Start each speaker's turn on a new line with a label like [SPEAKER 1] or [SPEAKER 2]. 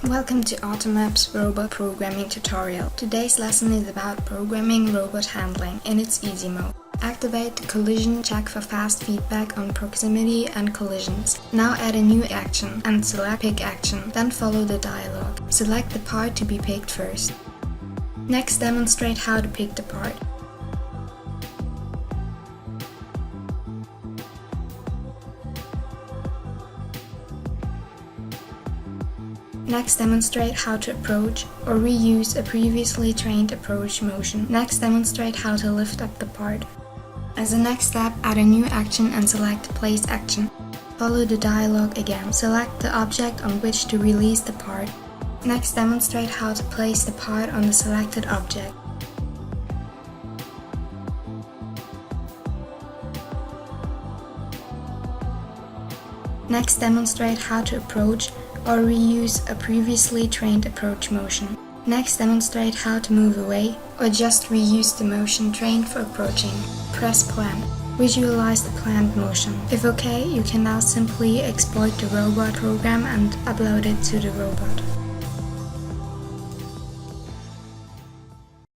[SPEAKER 1] Welcome to AUTOMAPPPS robot programming tutorial. Today's lesson is about programming robot handling in its easy mode. Activate the collision check for fast feedback on proximity and collisions. Now add a new action and select Pick Action, then follow the dialog. Select the part to be picked first. Next, demonstrate how to pick the part. Next, demonstrate how to approach or reuse a previously trained approach motion. Next, demonstrate how to lift up the part. As a next step, add a new action and select Place Action. Follow the dialog again. Select the object on which to release the part. Next, demonstrate how to place the part on the selected object. Next, demonstrate how to approach or reuse a previously trained approach motion. Next, demonstrate how to move away or just reuse the motion trained for approaching. Press Plan. Visualize the planned motion. If okay, you can now simply export the robot program and upload it to the robot.